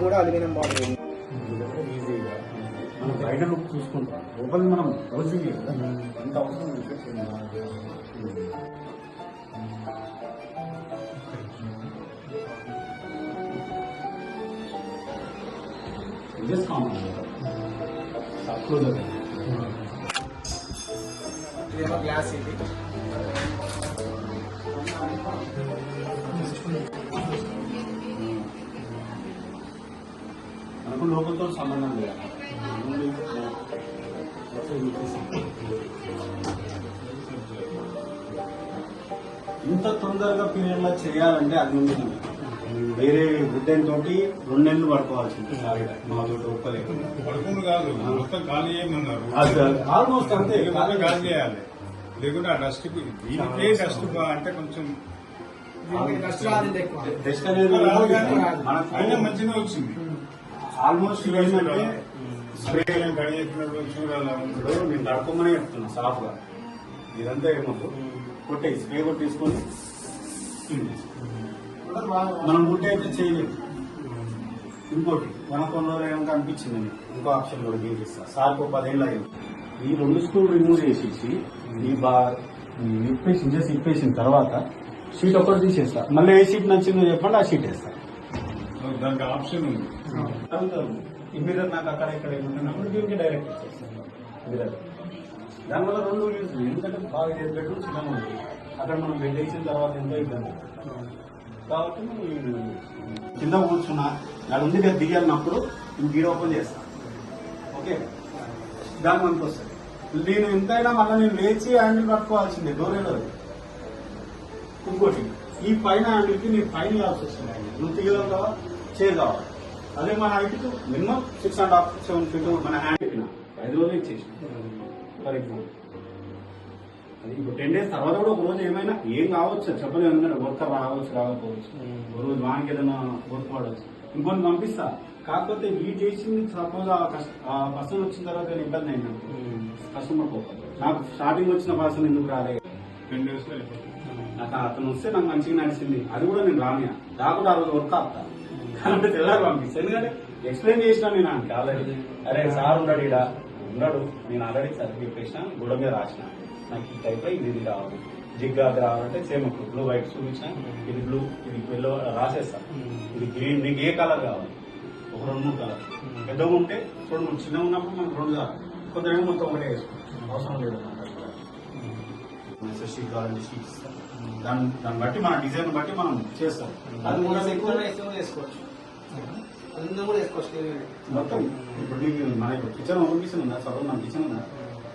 కూడా aluminium body. ఈజీగా మనం బయట లుక్ చూసుకుంటాం, లోపల మనం రోజు ఎంత అవసరం జస్ట్ కామన్ ఇదేమో గ్లాస్. ఇది మనకు లోపలతో సంబంధం లేదు. ఇంత తొందరగా పీరియడ్ లా చేయాలంటే అది ఉంది. వేరే వృద్ధం తోటి 2 నెలలు పడుకోవాల్సింది. మాతో ఒప్పలేదు పడుకుని కాదు, మొత్తం ఖాళీ చేయమన్నారు. ఆల్మోస్ట్ అంతే ఖాళీ చేయాలి. లేకుంటే ఆ డస్ట్ దీనికే డస్ట్ అంటే కొంచెం డస్ట్ రాదు ఎక్కువ. డస్ట్ అనేది అయినా మంచిగా వచ్చింది. ఆల్మోస్ట్ ఏంటంటే స్ప్రే కడిగేసినప్పుడు చూడాలి. నేను నడుకోమనే చెప్తున్నా సాఫ్ గా. ఇదంతా ఏమొద్దు, కొట్టేసి స్ప్రే కొట్టేసుకొని మనం గుడ్డ అయితే చేయలేదు. ఇంకోటి కొనకొండలో ఏమో అనిపించింది, ఇంకో ఆప్షన్ కూడా గీపిస్తా. సార్కు 10 ఏళ్ళు అయింది. ఈ 2 స్క్రూలు రిమూవ్ చేసేసి ఈ ఇప్పేసిన తర్వాత షీట్ ఒకటి తీసేస్తా. మళ్ళీ ఏ షీట్ నచ్చిందో చెప్పండి, ఆ షీట్ వేస్తా. దానికి ఆప్షన్ ఉంది. ఈ మిర్రర్ నాకు అక్కడ ఇక్కడ ఏముంటున్నప్పుడు దీనికి డైరెక్ట్ ఇచ్చేస్తాను మిర్రర్. దానివల్ల 2 యూజ్. ఎందుకంటే బాగా బెడ్రూమ్ చిన్నగా ఉంది, అక్కడ మనం బెడ్ వేసిన తర్వాత ఎంతో ఇబ్బంది కాబట్టి కింద కూర్చున్నా దాని ఉంది కదా దిగాలన్నప్పుడు గీడ ఓపెన్ చేస్తా. ఓకే, దాని మనకు వస్తుంది. నేను ఎంతైనా మళ్ళీ నేను లేచి హ్యాండిల్ పట్టుకోవాల్సిందే, డోరేలో. ఇంకోటి ఈ పైన హ్యాండిల్కి నేను పైన ఇవ్వాల్సి వస్తుంది. నువ్వు తీయగలవా చేయగలవా? అదే మన హైట్ మినిమం 6.5 7 feet మన హ్యాండ్ పెట్టిన 5 రోజులు ఇచ్చేసి ఫర్ ఎగ్జాంపుల్. అది ఇప్పుడు 10 days తర్వాత కూడా ఒక రోజు ఏమైనా ఏం కావచ్చు చెప్పలేదు. ఎందుకంటే వర్క్ రావచ్చు రాకపోవచ్చు, ఒక రోజు వానికి ఏదైనా వర్క్ పడవచ్చు, ఇంకొని పంపిస్తా. కాకపోతే ఈ చేసింది సపోజ్ ఆ పర్సన్ వచ్చిన తర్వాత ఇబ్బంది అయింది కస్టమర్ పోతుంది. నాకు స్టార్టింగ్ వచ్చిన పర్సన్ ఎందుకు రాలేదు, 10 days లో నాకు అతను వస్తే నాకు మంచిగా నడిచింది, అది కూడా నేను రానియా. రాకుండా ఆ రోజు వర్క్ ఆపుతా అంటే తెల్లారి పంపిస్తాను. ఎందుకంటే ఎక్స్ప్లెయిన్ చేసినా నేను అంటే ఆల్రెడీ. అరే సార్ ఉన్నాడు ఇక్కడ ఉన్నాడు, నేను ఆల్రెడీ సర్టిఫికేట్ చెప్పేసిన, గోడ మీద రాసిన నాకు ఈ టైప్ లో ఇది రావాలి, జిగ్గా అది రావాలంటే సేమ్ అప్పుడు బ్లూ వైట్ చూపించిన, ఇది బ్లూ ఇది ఎల్లో రాసేస్తా. ఇది గ్రీన్, నీకు ఏ కలర్ కావాలి, ఒక 2-3 కలర్. పెద్దగా ఉంటే చూడండి, చిన్నగా ఉన్నప్పుడు మనకు 2 కావాలి, కొందరు మొత్తం ఒకటే వేసుకోవచ్చు, అవసరం లేదు. షీట్ కావాలంటే షీట్ ఇస్తాం, దాన్ని బట్టి మన డిజైన్ బట్టి మనం చేస్తాం. అది కూడా వేసుకోవచ్చు, అందరం కూడా వేసుకోవచ్చు. మొత్తం ఇప్పుడు నీకు మన కిచెన్ ఓపెన్ కిచెన్ ఉందా, చదువు మన కిచెన్ ఉందా,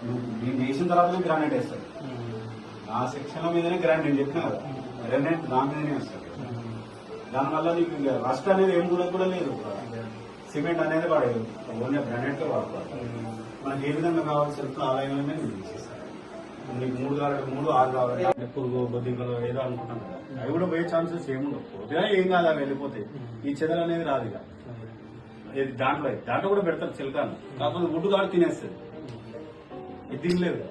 నువ్వు నేను చేసిన తర్వాత గ్రానైట్ వేస్తాడు. ఆ సెక్షన్ మీదనే గ్రానైట్ నేను చెప్పినా కదా, గ్రానైట్ దాని మీదనే వేస్తాడు. దానివల్ల నీకు రస్ట్ అనేది ఏం కూడా లేదు, సిమెంట్ అనేది వాడేది, ఓన్లీ గ్రానైట్ తో వాడుకోవాలి. మనకి ఏ విధంగా కావాలి సెల్ఫ్ ఆలయంలోనే నేను తీసేస్తాను. నీకు 3 కావాలి 3 6 కావాలి, పురుగు బొద్దింకలు ఏదో అనుకుంటాం కదా, అవి కూడా పోయే ఛాన్సెస్ ఏముండవు. పోతే ఏం కాదు, అవి వెళ్ళిపోతాయి. ఈ చెదలు అనేది రాదు ఇక. దాంట్లో కూడా పెడతారు చిలకాను, కాకపోతే వుడ్ కాడు తినేస్తుంది, ఇది తినలేదు.